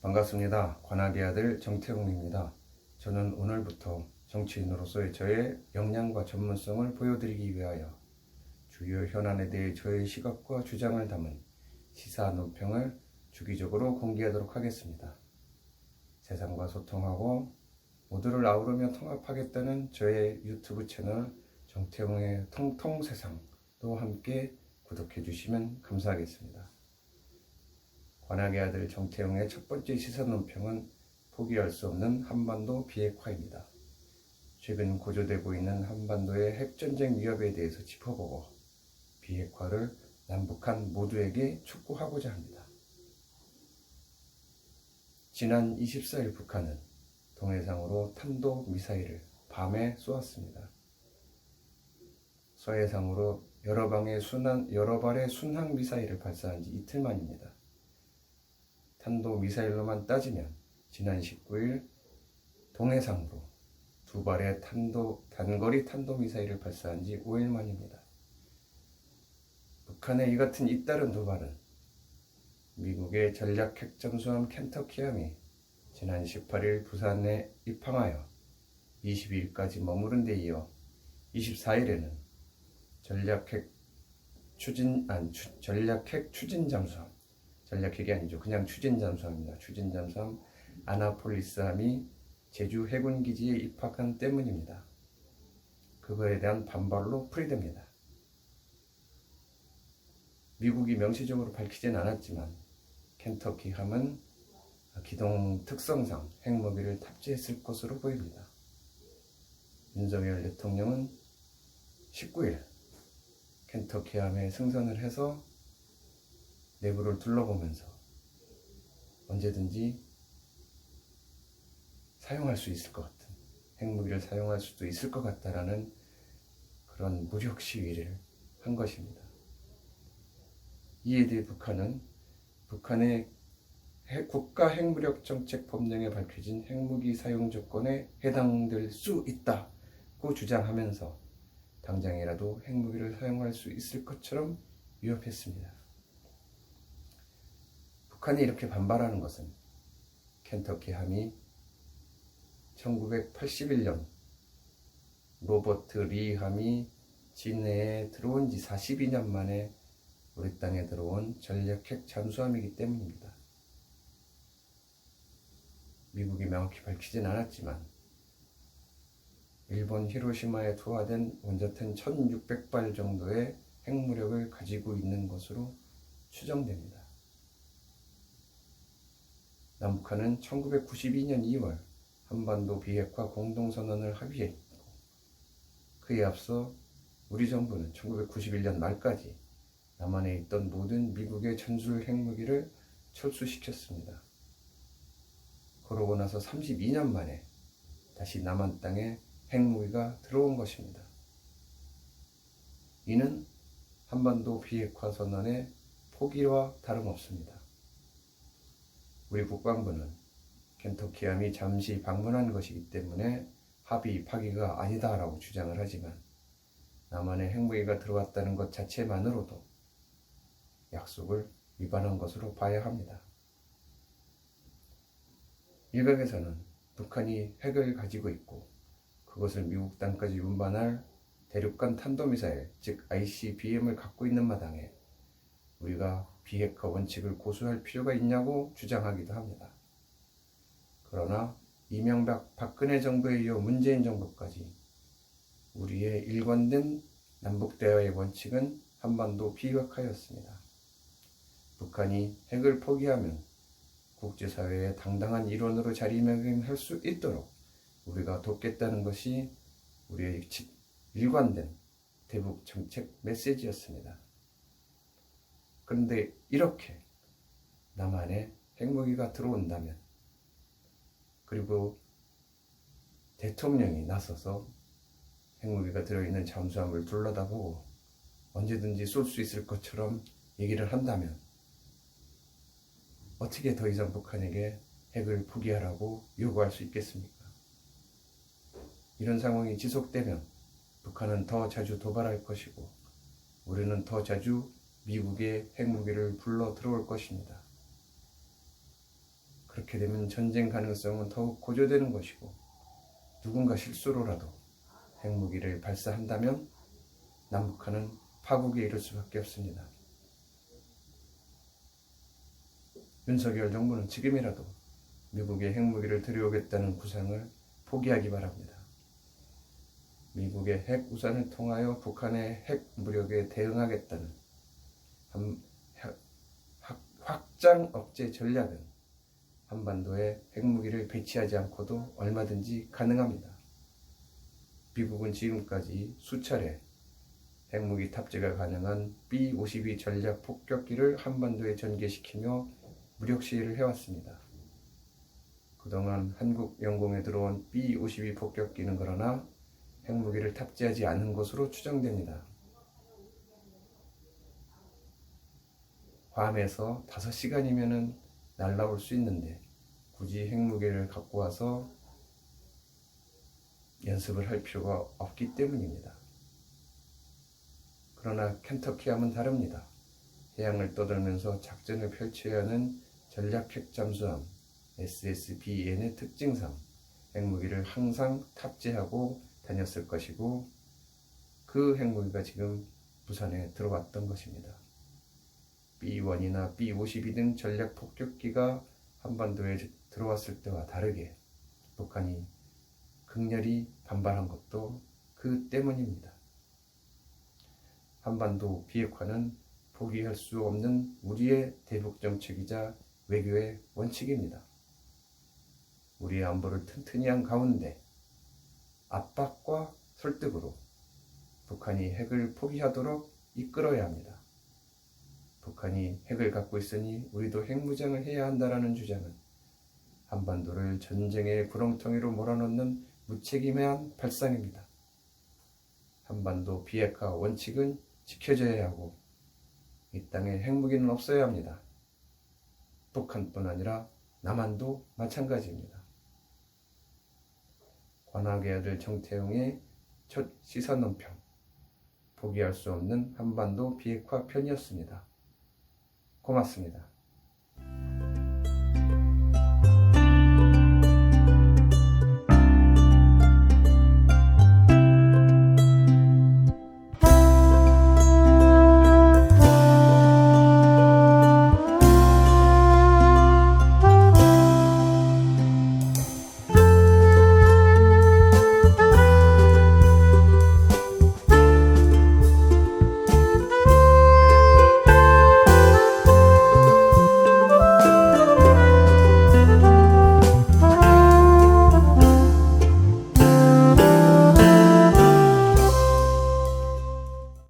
반갑습니다. 관악의 아들 정태웅입니다. 저는 오늘부터 정치인으로서의 저의 역량과 전문성을 보여드리기 위하여 주요 현안에 대해 저의 시각과 주장을 담은 시사 논평을 주기적으로 공개하도록 하겠습니다. 세상과 소통하고 모두를 아우르며 통합하겠다는 저의 유튜브 채널 정태웅의 통통세상도 함께 구독해 주시면 감사하겠습니다. 관악의 아들 정태웅의 첫 번째 시사논평은 포기할 수 없는 한반도 비핵화입니다. 최근 고조되고 있는 한반도의 핵전쟁 위협에 대해서 짚어보고 비핵화를 남북한 모두에게 촉구하고자 합니다. 지난 24일 북한은 동해상으로 탄도미사일을 밤에 쏘았습니다. 서해상으로 여러 발의 순항미사일을 발사한 지 이틀 만입니다. 탄도미사일로만 따지면 지난 19일 동해상으로 두 발의 단거리 탄도미사일을 발사한 지 5일 만입니다. 북한의 이 같은 잇따른 도발은 미국의 전략 핵잠수함 켄터키함이 지난 18일 부산에 입항하여 22일까지 머무른 데 이어 24일에는 전략핵 추진 잠수함, 전략핵이 아니죠. 그냥 추진 잠수함입니다. 추진 잠수함 아나폴리스함이 제주 해군기지에 입학한 때문입니다. 그거에 대한 반발로 풀이됩니다. 미국이 명시적으로 밝히진 않았지만 켄터키함은 기동 특성상 핵무기를 탑재했을 것으로 보입니다. 윤석열 대통령은 19일 켄터키함에 승선을 해서 내부를 둘러보면서 언제든지 사용할 수 있을 것 같은, 핵무기를 사용할 수도 있을 것 같다라는 그런 무력 시위를 한 것입니다. 이에 대해 북한은 북한의 국가 핵무력 정책 법령에 밝혀진 핵무기 사용 조건에 해당될 수 있다고 주장하면서 당장이라도 핵무기를 사용할 수 있을 것처럼 위협했습니다. 북한이 이렇게 반발하는 것은 켄터키함이 1981년 로버트 리함이 진해에 들어온 지 42년 만에 우리 땅에 들어온 전략핵 잠수함이기 때문입니다. 미국이 명확히 밝히진 않았지만 일본 히로시마에 투하된 원자탄 1600발 정도의 핵무력을 가지고 있는 것으로 추정됩니다. 남북한은 1992년 2월 한반도 비핵화 공동선언을 합의했고 그에 앞서 우리 정부는 1991년 말까지 남한에 있던 모든 미국의 전술 핵무기를 철수시켰습니다. 그러고 나서 32년 만에 다시 남한 땅에 핵무기가 들어온 것입니다. 이는 한반도 비핵화 선언의 포기와 다름없습니다. 우리 국방부는 켄터키함이 잠시 방문한 것이기 때문에 합의 파기가 아니다라고 주장을 하지만 남한에 핵무기가 들어왔다는 것 자체만으로도 약속을 위반한 것으로 봐야 합니다. 일각에서는 북한이 핵을 가지고 있고 그것을 미국 땅까지 운반할 대륙간 탄도미사일, 즉 ICBM을 갖고 있는 마당에 우리가 비핵화 원칙을 고수할 필요가 있냐고 주장하기도 합니다. 그러나 이명박, 박근혜 정부에 이어 문재인 정부까지 우리의 일관된 남북대화의 원칙은 한반도 비핵화였습니다. 북한이 핵을 포기하면 국제사회의 당당한 일원으로 자리매김할 수 있도록 우리가 돕겠다는 것이 우리의 일관된 대북 정책 메시지였습니다. 그런데 이렇게 남한에 핵무기가 들어온다면 그리고 대통령이 나서서 핵무기가 들어있는 잠수함을 둘러다보고 언제든지 쏠 수 있을 것처럼 얘기를 한다면 어떻게 더 이상 북한에게 핵을 포기하라고 요구할 수 있겠습니까? 이런 상황이 지속되면 북한은 더 자주 도발할 것이고 우리는 더 자주 미국의 핵무기를 불러 들어올 것입니다. 그렇게 되면 전쟁 가능성은 더욱 고조되는 것이고, 누군가 실수로라도 핵무기를 발사한다면 남북한은 파국에 이를 수밖에 없습니다. 윤석열 정부는 지금이라도 미국의 핵무기를 들여오겠다는 구상을 포기하기 바랍니다. 미국의 핵 우산을 통하여 북한의 핵 무력에 대응하겠다는 확장 억제 전략은 한반도에 핵무기를 배치하지 않고도 얼마든지 가능합니다. 미국은 지금까지 수차례 핵무기 탑재가 가능한 B-52 전략 폭격기를 한반도에 전개시키며 무력 시위를 해왔습니다. 그동안 한국 영공에 들어온 B-52 폭격기는 그러나 핵무기를 탑재하지 않은 것으로 추정됩니다. 괌에서 5시간이면 날아올 수 있는데 굳이 핵무기를 갖고 와서 연습을 할 필요가 없기 때문입니다. 그러나 켄터키함은 다릅니다. 해양을 떠돌면서 작전을 펼쳐야 하는 전략핵 잠수함 SSBN의 특징상 핵무기를 항상 탑재하고 다녔을 것이고, 그 핵무기가 지금 부산에 들어왔던 것입니다. B-1이나 B-52 등 전략 폭격기가 한반도에 들어왔을 때와 다르게 북한이 극렬히 반발한 것도 그 때문입니다. 한반도 비핵화는 포기할 수 없는 우리의 대북 정책이자 외교의 원칙입니다. 우리의 안보를 튼튼히 한 가운데 압박과 설득으로 북한이 핵을 포기하도록 이끌어야 합니다. 북한이 핵을 갖고 있으니 우리도 핵무장을 해야 한다라는 주장은 한반도를 전쟁의 구렁텅이로 몰아넣는 무책임한 발상입니다. 한반도 비핵화 원칙은 지켜져야 하고 이 땅에 핵무기는 없어야 합니다. 북한뿐 아니라 남한도 마찬가지입니다. 관악의 아들 정태용의 첫 시사 논평, 포기할 수 없는 한반도 비핵화 편이었습니다. 고맙습니다.